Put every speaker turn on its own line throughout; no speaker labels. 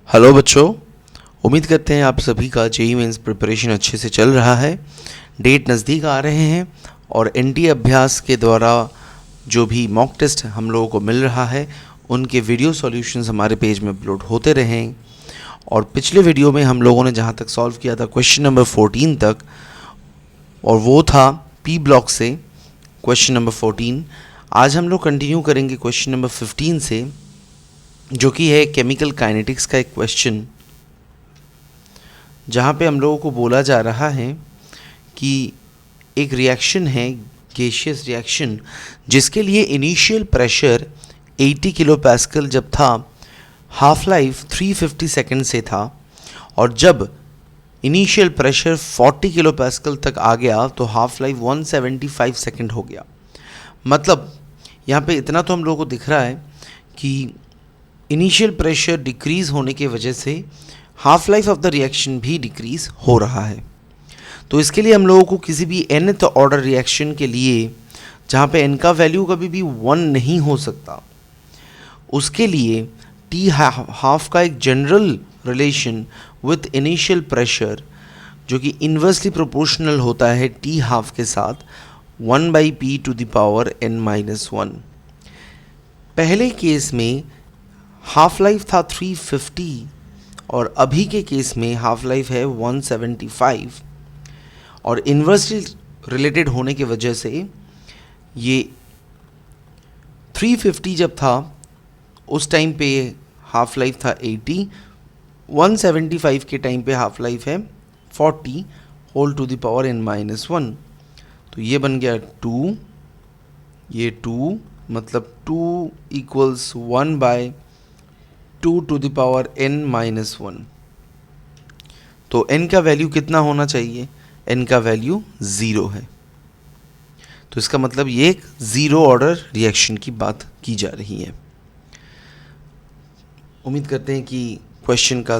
Hello बच्चों, उम्मीद करते हैं आप सभी का जेईई मेंस प्रिपरेशन अच्छे से चल रहा है। डेट नज़दीक आ रहे हैं और एनडीए अभ्यास के द्वारा जो भी मॉक टेस्ट हम लोगों को मिल रहा है उनके वीडियो सॉल्यूशंस हमारे पेज में अपलोड होते रहें। और पिछले वीडियो में हम लोगों ने जहां तक सॉल्व किया था क्वेश्चन नंबर 14 तक, और वो था पी ब्लॉक से क्वेश्चन नंबर 14। आज हम लोग कंटिन्यू करेंगे क्वेश्चन नंबर 15 से, जो कि है केमिकल काइनेटिक्स का एक क्वेश्चन, जहाँ पे हम लोगों को बोला जा रहा है कि एक रिएक्शन है, गैसियस रिएक्शन, जिसके लिए इनिशियल प्रेशर 80 किलो पास्कल जब था, हाफ लाइफ 350 सेकेंड से था, और जब इनिशियल प्रेशर 40 किलो पास्कल तक आ गया तो हाफ लाइफ 175 सेकेंड हो गया। मतलब यहाँ पे इतना तो हम लोगों को दिख रहा है कि इनिशियल प्रेशर डिक्रीज़ होने के वजह से half life of the reaction भी डिक्रीज़ हो रहा है। तो इसके लिए हम लोगों को किसी भी nth ऑर्डर रिएक्शन के लिए, जहाँ पे n का वैल्यू कभी भी 1 नहीं हो सकता, उसके लिए टी हाफ का एक general relation with initial pressure, जो कि इन्वर्सली प्रोपोर्शनल होता है टी हाफ के साथ, 1/p⁻n-1। पहले केस में हाफ लाइफ था 350 और अभी के केस में हाफ लाइफ है 175, और इन्वर्सली रिलेटेड होने की वजह से ये 350 जब था उस टाइम पे हाफ लाइफ था 80, 175 के टाइम पे हाफ लाइफ है 40 whole to the power n-1। तो ये बन गया 2, ये 2, मतलब 2 = 1/2 टू द पावर n-1। तो n का वैल्यू कितना होना चाहिए? n का वैल्यू 0 है। तो इसका मतलब ये एक ज़ीरो ऑर्डर रिएक्शन की बात की जा रही है। उम्मीद करते हैं कि क्वेश्चन का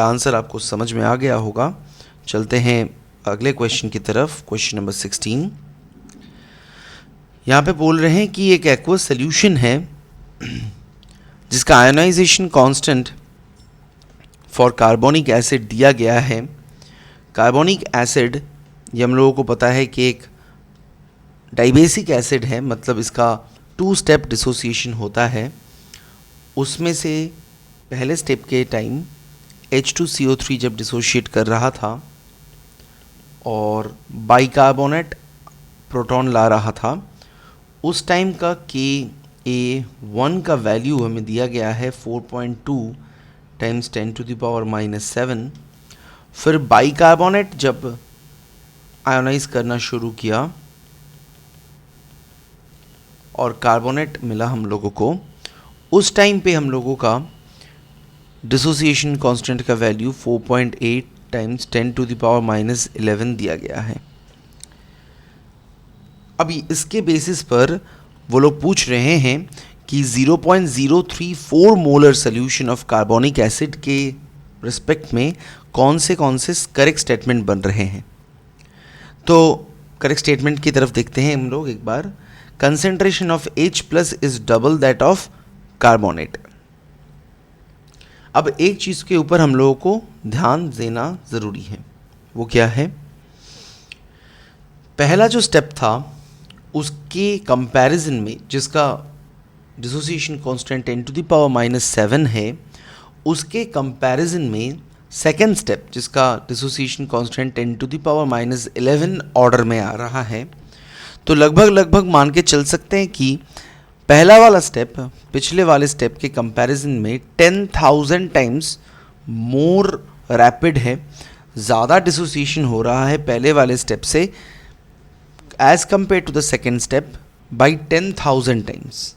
आंसर आपको समझ में आ गया होगा। चलते हैं अगले क्वेश्चन की तरफ, क्वेश्चन नंबर 16। यहाँ पे बोल रहे हैं कि एक एक्वस सॉल्यूशन है जिसका ionisation constant for carbonic acid दिया गया है। कार्बोनिक एसिड, ये हम लोगों को पता है कि एक डाइबेसिक एसिड है, मतलब इसका 2 स्टेप डिसोसिएशन होता है। उसमें से पहले स्टेप के टाइम H2CO3 जब डिसोशिएट कर रहा था और बाइकार्बोनेट प्रोटॉन ला रहा था, उस टाइम का Ka1 का वैल्यू हमें दिया गया है 4.2 × 10⁻⁻⁷। फिर बाइकार्बोनेट जब आयोनाइज करना शुरू किया और कार्बोनेट मिला हम लोगों को, उस टाइम पे हम लोगों का डिसोसिएशन कांस्टेंट का वैल्यू 4.8 × 10⁻⁻11 दिया गया है। अभी इसके बेसिस पर वो लोग पूछ रहे हैं कि 0.034 molar solution of carbonic acid के रिस्पेक्ट में कौन से करेक्ट स्टेटमेंट बन रहे हैं। तो करेक्ट स्टेटमेंट की तरफ देखते हैं हम लोग एक बार। Concentration of H+ is double that of carbonate. अब एक चीज़ के ऊपर हम लोगों को ध्यान देना ज़रूरी है, वो क्या है? पहला जो स्टेप था उसके कंपैरिजन में, जिसका डिसोसिएशन कांस्टेंट 10⁻⁻7 है, उसके कंपैरिजन में सेकेंड स्टेप, जिसका डिसोसिएशन कांस्टेंट 10⁻⁻11 ऑर्डर में आ रहा है, तो लगभग मान के चल सकते हैं कि पहला वाला स्टेप पिछले वाले स्टेप के कंपैरिजन में 10,000 टाइम्स मोर रैपिड है, ज़्यादा डिसोसिएशन हो रहा है पहले वाले स्टेप से as compare to the second step by 10,000 times.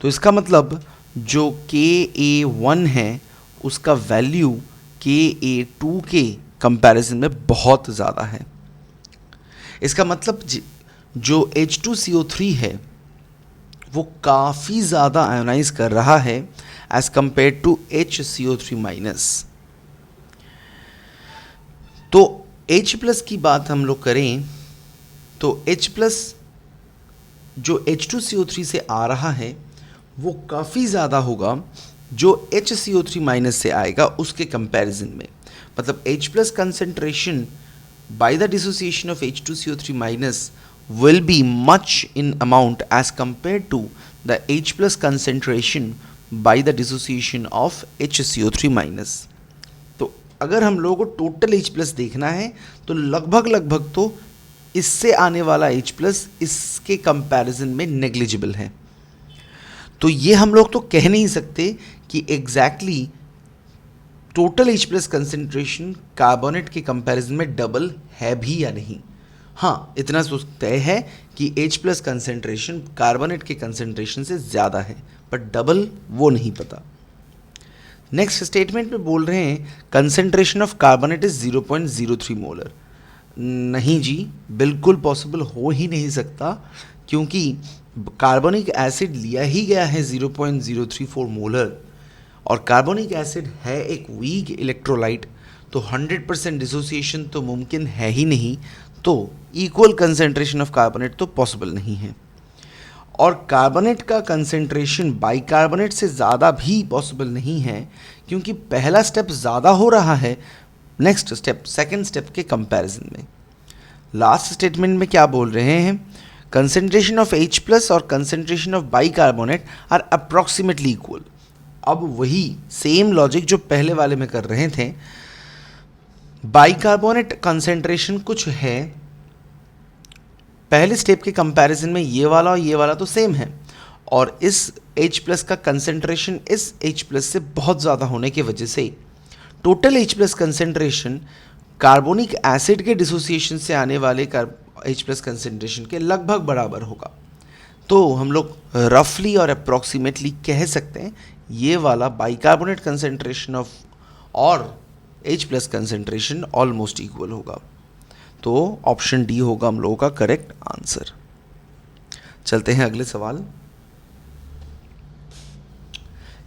तो इसका मतलब जो Ka1 है उसका वैल्यू Ka2 के कंपैरिजन में बहुत ज़्यादा है। इसका मतलब जो H2CO3 है वो काफ़ी ज़्यादा आयोनाइज कर रहा है एज कंपेयर टू HCO3-। तो H+ की बात हम लोग करें तो H+ जो H2CO3 से आ रहा है वो काफ़ी ज़्यादा होगा जो HCO3 माइनस से आएगा उसके कंपैरिजन में। मतलब H plus concentration by the dissociation of H2CO3 minus will be much in amount as compared to the H plus concentration by the dissociation of HCO3 minus। तो अगर हम लोगों को टोटल H प्लस देखना है तो लगभग तो इससे आने वाला H प्लस इसके कंपैरिजन में नेग्लिजिबल है। तो ये हम लोग तो कह नहीं सकते कि exactly total H plus concentration carbonate के कंपैरिजन में डबल है भी या नहीं। हाँ, इतना तो तय है कि H प्लस कंसेंट्रेशन कार्बोनेट के कंसेंट्रेशन से ज़्यादा है, बट डबल वो नहीं पता। नेक्स्ट स्टेटमेंट में बोल रहे हैं concentration of carbonate is 0.03 molar. नहीं जी, बिल्कुल पॉसिबल हो ही नहीं सकता, क्योंकि कार्बोनिक एसिड लिया ही गया है 0.034 मोलर, और कार्बोनिक एसिड है एक वीक इलेक्ट्रोलाइट, तो 100% डिसोसिएशन तो मुमकिन है ही नहीं, तो इक्वल कंसेंट्रेशन ऑफ कार्बोनेट तो पॉसिबल नहीं है। और कार्बोनेट का कंसेंट्रेशन बाइकार्बोनेट से ज़्यादा भी पॉसिबल नहीं है, क्योंकि पहला स्टेप ज़्यादा हो रहा है नेक्स्ट स्टेप सेकंड स्टेप के कंपैरिजन में। लास्ट स्टेटमेंट में क्या बोल रहे हैं, कंसेंट्रेशन ऑफ H प्लस और concentration of bicarbonate are approximately equal. अब वही सेम लॉजिक जो पहले वाले में कर रहे थे, बाइकार्बोनेट कंसेंट्रेशन कुछ है, पहले स्टेप के कंपैरिजन में ये वाला और ये वाला तो सेम है, और इस H प्लस का कंसेंट्रेशन इस H प्लस से बहुत ज़्यादा होने की वजह से total H plus concentration carbonic acid के डिसोसिएशन से आने वाले H प्लस कंसेंट्रेशन के लगभग बराबर होगा। तो हम लोग रफली और अप्रॉक्सीमेटली कह सकते हैं ये वाला बाइकार्बोनेट कंसेंट्रेशन ऑफ और H plus concentration almost equal होगा। तो ऑप्शन डी होगा हम लोगों का करेक्ट आंसर। चलते हैं अगले सवाल।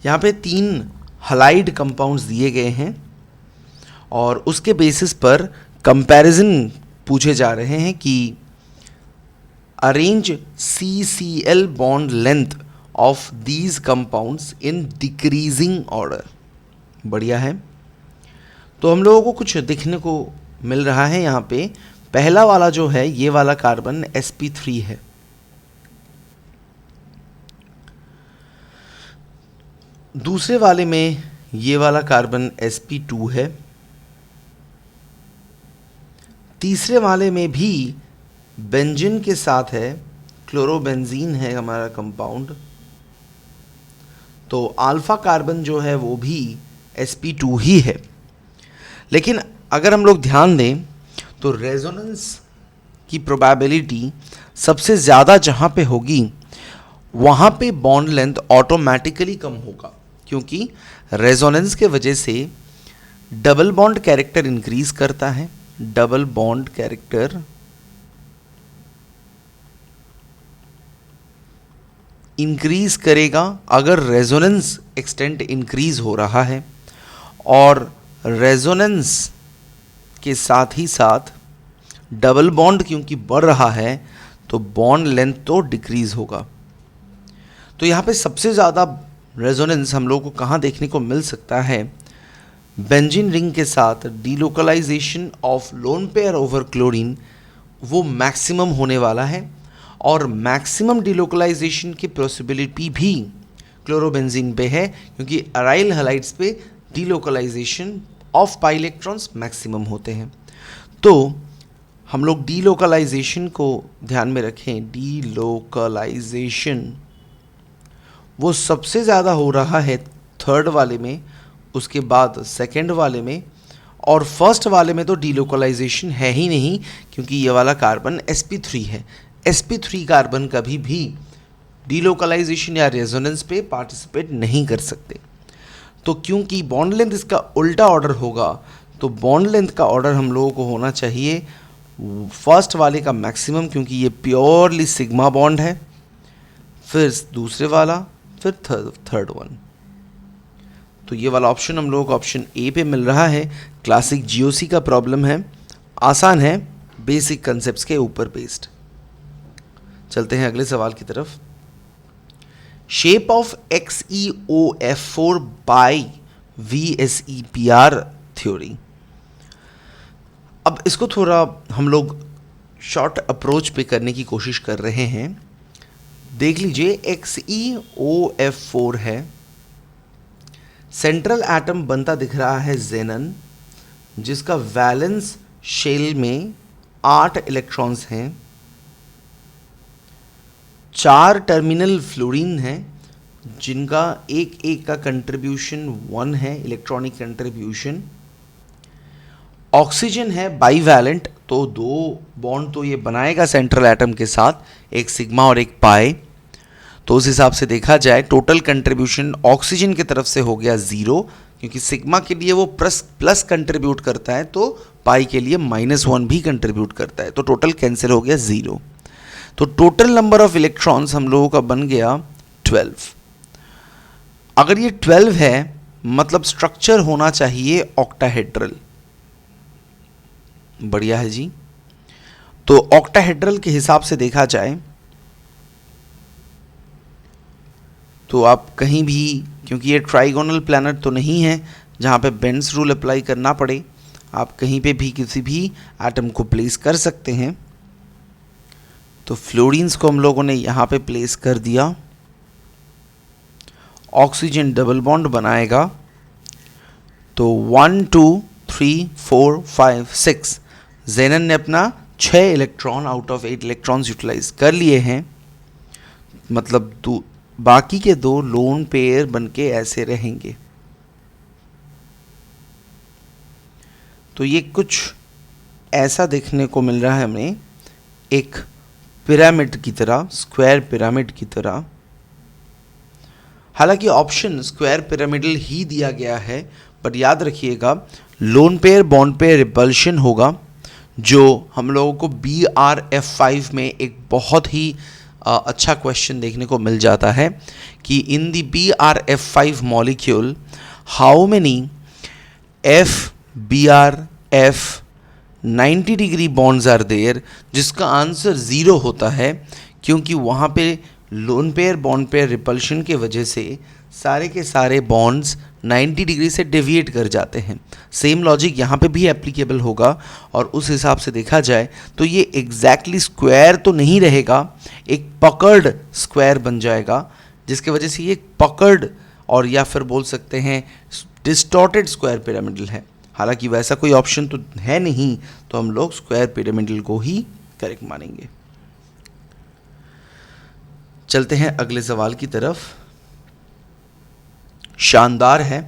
यहाँ पे 3 हलाइड कंपाउंड्स दिए गए हैं और उसके बेसिस पर कंपैरिजन पूछे जा रहे हैं कि arrange CCl bond length of these compounds in decreasing order. बढ़िया है। तो हम लोगों को कुछ दिखने को मिल रहा है यहाँ पे। पहला वाला जो है ये वाला कार्बन sp3 है, दूसरे वाले में ये वाला कार्बन sp2 है, तीसरे वाले में भी बेंजीन के साथ है, क्लोरोबेंजीन है हमारा कंपाउंड, तो अल्फा कार्बन जो है वो भी sp2 ही है। लेकिन अगर हम लोग ध्यान दें तो रेजोनेंस की प्रोबेबिलिटी सबसे ज़्यादा जहाँ पे होगी वहाँ पे बॉन्ड लेंथ ऑटोमेटिकली कम होगा, क्योंकि रेजोनेंस के वजह से डबल बॉन्ड कैरेक्टर इंक्रीज करता है। डबल बॉन्ड कैरेक्टर इंक्रीज करेगा अगर रेजोनेंस एक्सटेंट इंक्रीज हो रहा है, और रेजोनेंस के साथ ही साथ डबल बॉन्ड क्योंकि बढ़ रहा है तो बॉन्ड लेंथ तो डिक्रीज होगा। तो यहाँ पे सबसे ज़्यादा रेजोनेंस हम लोगों को कहाँ देखने को मिल सकता है, बेंजीन रिंग के साथ delocalisation of lone pair over chlorine वो मैक्सिमम होने वाला है, और मैक्सिमम डीलोकलाइजेशन की पॉसिबिलिटी भी क्लोरोबेंजीन पे है, क्योंकि अराइल हैलाइड्स पे delocalisation of pi electrons maximum होते हैं। तो हम लोग डीलोकलाइजेशन को ध्यान में रखें। डीलोकलाइजेशन वो सबसे ज़्यादा हो रहा है थर्ड वाले में, उसके बाद सेकंड वाले में, और फर्स्ट वाले में तो डीलोकलाइजेशन है ही नहीं, क्योंकि ये वाला कार्बन sp3 है। sp3 कार्बन कभी भी डीलोकलाइजेशन या रेजोनेंस पे पार्टिसिपेट नहीं कर सकते। तो क्योंकि बॉन्ड लेंथ इसका उल्टा ऑर्डर होगा, तो बॉन्ड लेंथ का ऑर्डर हम लोगों को होना चाहिए फर्स्ट वाले का मैक्सिमम, क्योंकि ये प्योरली सिग्मा बॉन्ड है, फिर दूसरे वाला, फिर थर्ड वन। तो ये वाला ऑप्शन हम लोगों को ऑप्शन ए पे मिल रहा है। क्लासिक जीओसी का प्रॉब्लम है, आसान है, बेसिक कंसेप्ट्स के ऊपर बेस्ड। चलते हैं अगले सवाल की तरफ। Shape of XeOF4 by VSEPR theory. अब इसको थोड़ा हम लोग शॉर्ट अप्रोच पे करने की कोशिश कर रहे हैं। देख लीजिए, XeOF4 है, सेंट्रल एटम बनता दिख रहा है जेनन, जिसका वैलेंस शेल में 8 इलेक्ट्रॉन्स हैं, 4 टर्मिनल फ्लोरीन हैं जिनका एक एक का कंट्रीब्यूशन 1 है, इलेक्ट्रॉनिक कंट्रीब्यूशन। ऑक्सीजन है बाईवैलेंट, तो 2 बॉन्ड तो ये बनाएगा सेंट्रल एटम के साथ, एक सिग्मा और एक पाई। तो उस हिसाब से देखा जाए टोटल कंट्रीब्यूशन ऑक्सीजन की तरफ से हो गया 0, क्योंकि सिग्मा के लिए वो प्लस कंट्रीब्यूट करता है, तो पाई के लिए -1 भी कंट्रीब्यूट करता है, तो टोटल कैंसिल हो गया 0। तो टोटल नंबर ऑफ इलेक्ट्रॉन्स हम लोगों का बन गया 12। अगर ये 12 है मतलब स्ट्रक्चर होना चाहिए ऑक्टाहेड्रल। बढ़िया है जी। तो ऑक्टाहेड्रल के हिसाब से देखा जाए तो आप कहीं भी, क्योंकि ये ट्राइगोनल प्लैनेट तो नहीं है जहाँ पे बेंस रूल अप्लाई करना पड़े, आप कहीं पे भी किसी भी एटम को प्लेस कर सकते हैं। तो फ्लोरीन्स को हम लोगों ने यहाँ पे प्लेस कर दिया। ऑक्सीजन डबल बॉन्ड बनाएगा, तो 1 2 3 4 5 6 जेनन ने अपना 6 electron out of 8 electrons utilise कर लिए हैं, मतलब बाकी के 2 लोन पेयर बनके ऐसे रहेंगे। तो ये कुछ ऐसा देखने को मिल रहा है हमें, एक पिरामिड की तरह, स्क्वायर पिरामिड की तरह। हालांकि ऑप्शन स्क्वायर पिरामिडल ही दिया गया है, पर याद रखिएगा loan pair bond pair repulsion होगा, जो हम लोगों को BRF5 में एक बहुत ही अच्छा क्वेश्चन देखने को मिल जाता है कि in the BRF5 molecule how many FBRF 90 degree bonds are there, जिसका आंसर 0 होता है, क्योंकि वहाँ पे lone pair bond pair repulsion के वजह से सारे के सारे बॉन्ड्स 90 डिग्री से डेविएट कर जाते हैं। सेम लॉजिक यहाँ पे भी एप्लीकेबल होगा, और उस हिसाब से देखा जाए तो ये एग्जैक्टली स्क्वायर तो नहीं रहेगा, एक पकर्ड स्क्वायर बन जाएगा, जिसके वजह से ये पकर्ड और या फिर बोल सकते हैं डिस्टॉर्टेड स्क्वायर पिरामिडल है। हालांकि वैसा कोई ऑप्शन तो है नहीं, तो हम लोग स्क्वायर पिरामिडल को ही करेक्ट मानेंगे। चलते हैं अगले सवाल की तरफ। शानदार है।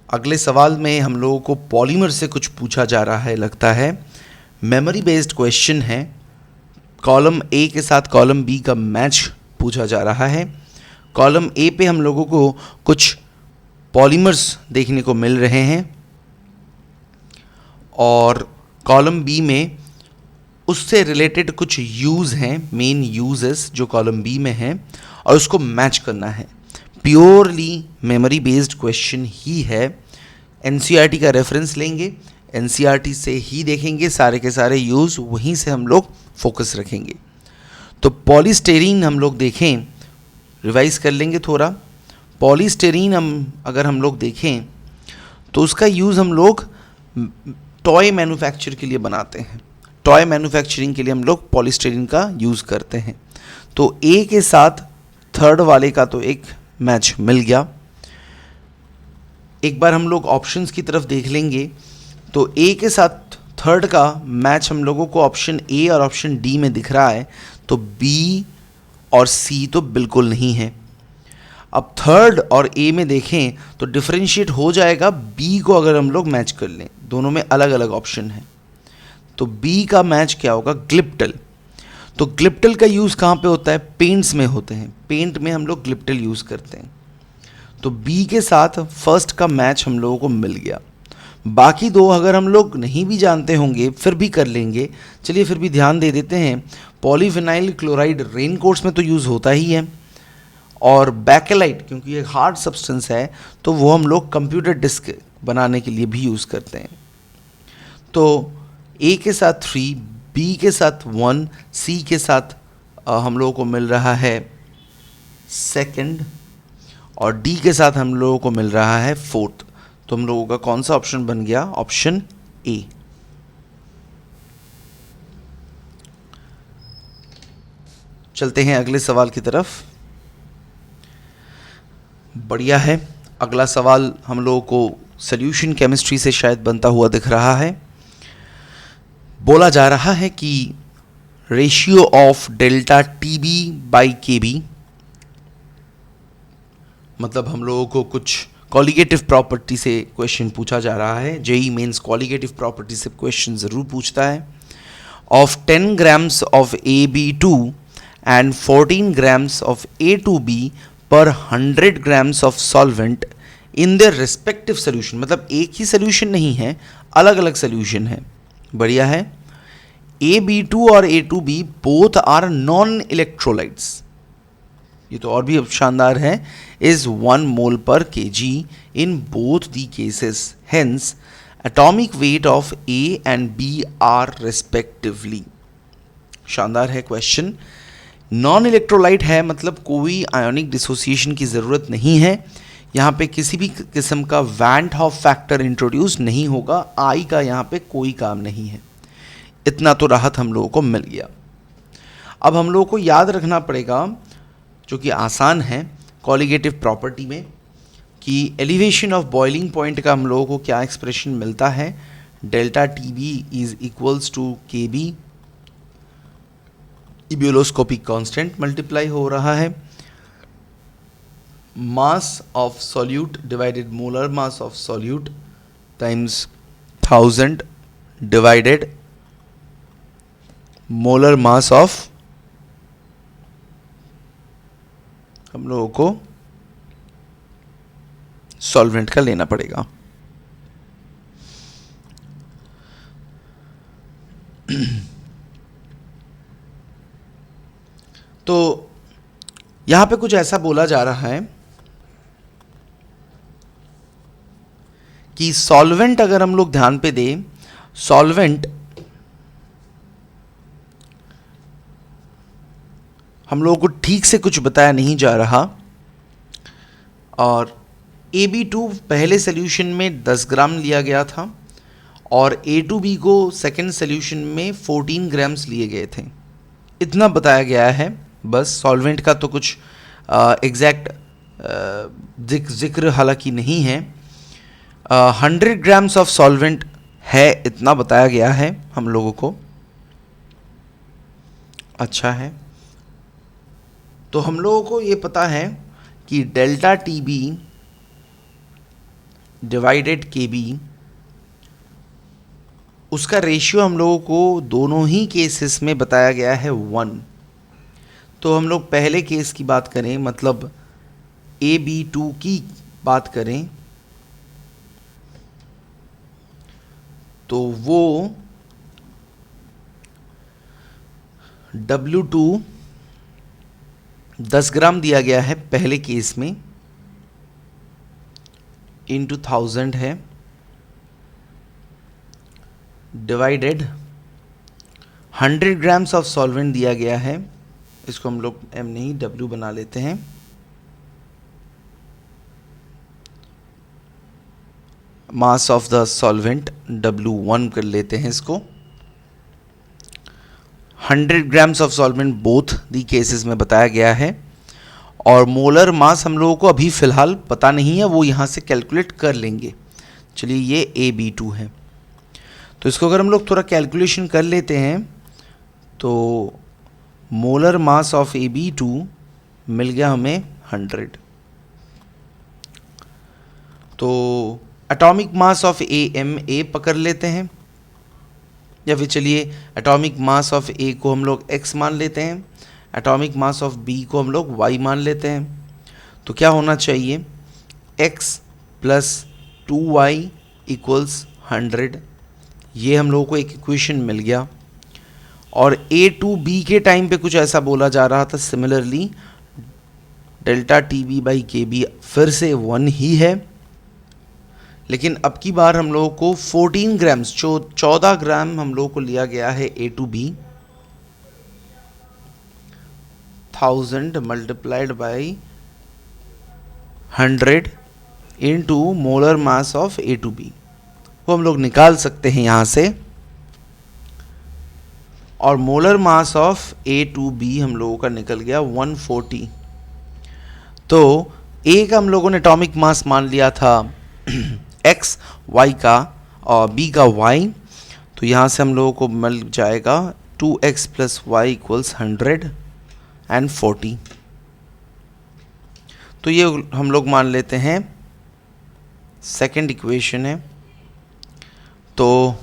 अगले सवाल में हम लोगों को पॉलीमर से कुछ पूछा जा रहा है, लगता है मेमोरी बेस्ड क्वेश्चन है। कॉलम ए के साथ कॉलम बी का मैच पूछा जा रहा है। कॉलम ए पे हम लोगों को कुछ पॉलीमर्स देखने को मिल रहे हैं, और कॉलम बी में उससे रिलेटेड कुछ यूज़ हैं, मेन यूजेस जो कॉलम बी में हैं, और उसको मैच करना है। प्योरली मेमोरी बेस्ड क्वेश्चन ही है। एनसीईआरटी का रेफरेंस लेंगे, एनसीईआरटी से ही देखेंगे सारे के सारे यूज़, वहीं से हम लोग फोकस रखेंगे। तो पॉलीस्टेरीन हम लोग देखें, रिवाइज कर लेंगे थोड़ा। पॉलीस्टेरीन अगर हम लोग देखें तो उसका यूज़ हम लोग टॉय मैन्युफैक्चर के लिए बनाते हैं। टॉय मैन्युफैक्चरिंग के लिए हम लोग पॉलीस्टेरीन का यूज़ करते हैं। तो ए के साथ थर्ड वाले का तो एक मैच मिल गया। एक बार हम लोग ऑप्शंस की तरफ देख लेंगे, तो ए के साथ थर्ड का मैच हम लोगों को ऑप्शन ए और ऑप्शन डी में दिख रहा है, तो बी और सी तो बिल्कुल नहीं है। अब थर्ड और ए में देखें तो डिफरेंशिएट हो जाएगा, बी को अगर हम लोग मैच कर लें, दोनों में अलग अलग ऑप्शन है, तो बी का मैच क्या होगा, ग्लिप्टल। तो ग्लिप्टल का यूज़ कहाँ पे होता है, पेंट्स में होते हैं, पेंट में हम लोग ग्लिप्टल यूज़ करते हैं। तो बी के साथ फर्स्ट का मैच हम लोगों को मिल गया। बाकी दो अगर हम लोग नहीं भी जानते होंगे फिर भी कर लेंगे, चलिए फिर भी ध्यान दे देते हैं। पॉलीविनाइल क्लोराइड रेनकोट्स में तो यूज़ होता ही है, और बैकेलाइट क्योंकि एक हार्ड सब्सटेंस है तो वो हम लोग कंप्यूटर डिस्क बनाने के लिए भी यूज़ करते हैं। तो ए के साथ 3, बी के साथ 1, सी के साथ हम लोगों को मिल रहा है सेकंड, और डी के साथ हम लोगों को मिल रहा है फोर्थ। तो हम लोगों का कौन सा ऑप्शन बन गया? Option A. चलते हैं अगले सवाल की तरफ। बढ़िया है। अगला सवाल हम लोगों को सॉल्यूशन केमिस्ट्री से शायद बनता हुआ दिख रहा है। बोला जा रहा है कि ratio of delta TB by KB, मतलब हम लोगों को कुछ कॉलिगेटिव प्रॉपर्टी से क्वेश्चन पूछा जा रहा है। जेई मेंस कॉलिगेटिव प्रॉपर्टी से क्वेश्चन ज़रूर पूछता है। Of 10 grams of AB2 and 14 grams of A2B पर 100 grams of solvent in their respective solution, मतलब एक ही सोल्यूशन नहीं है, अलग अलग सोल्यूशन है। बढ़िया है। AB2 और A2B both are non electrolytes, ये तो और भी शानदार है, इज 1 मोल पर kg in both the cases, hence atomic weight of A and B are respectively. शानदार है क्वेश्चन। नॉन इलेक्ट्रोलाइट है मतलब कोई आयोनिक डिसोसिएशन की ज़रूरत नहीं है, यहाँ पे किसी भी किस्म का वैन हॉफ फैक्टर इंट्रोड्यूस नहीं होगा, आई का यहाँ पे कोई काम नहीं है। इतना तो राहत हम लोगों को मिल गया। अब हम लोगों को याद रखना पड़ेगा, जो कि आसान है कॉलिगेटिव प्रॉपर्टी में, कि एलिवेशन ऑफ बॉइलिंग पॉइंट का हम लोगों को क्या एक्सप्रेशन मिलता है? Delta TB is equals to KB, ebullioscopic constant multiply हो रहा है mass of solute divided molar mass of solute times 1000 divided molar mass of, हम लोगों को सॉल्वेंट का लेना पड़ेगा। तो यहां पे कुछ ऐसा बोला जा रहा है कि सॉल्वेंट अगर हम लोग ध्यान पे दें, सॉल्वेंट हम लोगों को ठीक से कुछ बताया नहीं जा रहा, और AB2 पहले सोल्यूशन में 10 ग्राम लिया गया था और A2B को सेकेंड सोल्यूशन में 14 ग्राम्स लिए गए थे, इतना बताया गया है बस। सॉल्वेंट का तो कुछ एग्जैक्ट जिक्र हालांकि नहीं है। 100 ग्राम्स ऑफ सॉल्वेंट है, इतना बताया गया है हम लोगों को। अच्छा है, तो हम लोगों को ये पता है कि डेल्टा टीबी डिवाइडेड केबी, उसका रेशियो हम लोगों को दोनों ही केसेस में बताया गया है 1। तो हम लोग पहले केस की बात करें, मतलब AB2 की बात करें, तो वो W2 10 ग्राम दिया गया है पहले केस में, इंटू 1000 है, डिवाइडेड 100 ग्राम्स ऑफ सॉल्वेंट दिया गया है, इसको हम लोग M नहीं W बना लेते हैं, mass of the solvent W1 कर लेते हैं इसको। 100 grams of solvent both the cases में बताया गया है, और मोलर मास हम लोगों को अभी फ़िलहाल पता नहीं है, वो यहाँ से कैलकुलेट कर लेंगे। चलिए ये AB2 है, तो इसको अगर हम लोग थोड़ा कैलकुलेशन कर लेते हैं तो मोलर मास ऑफ AB2 मिल गया हमें 100। तो एटॉमिक मास ऑफ A पकड़ लेते हैं, या फिर चलिए एटॉमिक मास ऑफ A को हम लोग x मान लेते हैं, एटॉमिक मास ऑफ B को हम लोग y मान लेते हैं। तो क्या होना चाहिए? x प्लस 2y इक्वल्स 100, ये हम लोगों को एक इक्वेशन मिल गया। और A2B के टाइम पे कुछ ऐसा बोला जा रहा था, similarly delta TB by KB फिर से 1 ही है, लेकिन अब की बार हम लोगों को 14 ग्राम्स 14 ग्राम हम लोगों को लिया गया है A2B, 1000 multiplied by 100 into molar mass of A two B, वो हम लोग निकाल सकते हैं यहाँ से। और molar mass of A two B हम लोगों का निकल गया 140। तो ए का हम लोगों ने एटॉमिक मास मान लिया था x, y का और b का y, तो यहाँ से हम लोगों को मिल जाएगा 2x प्लस वाई इक्वल्स 140। तो ये हम लोग मान लेते हैं सेकेंड इक्वेशन है। तो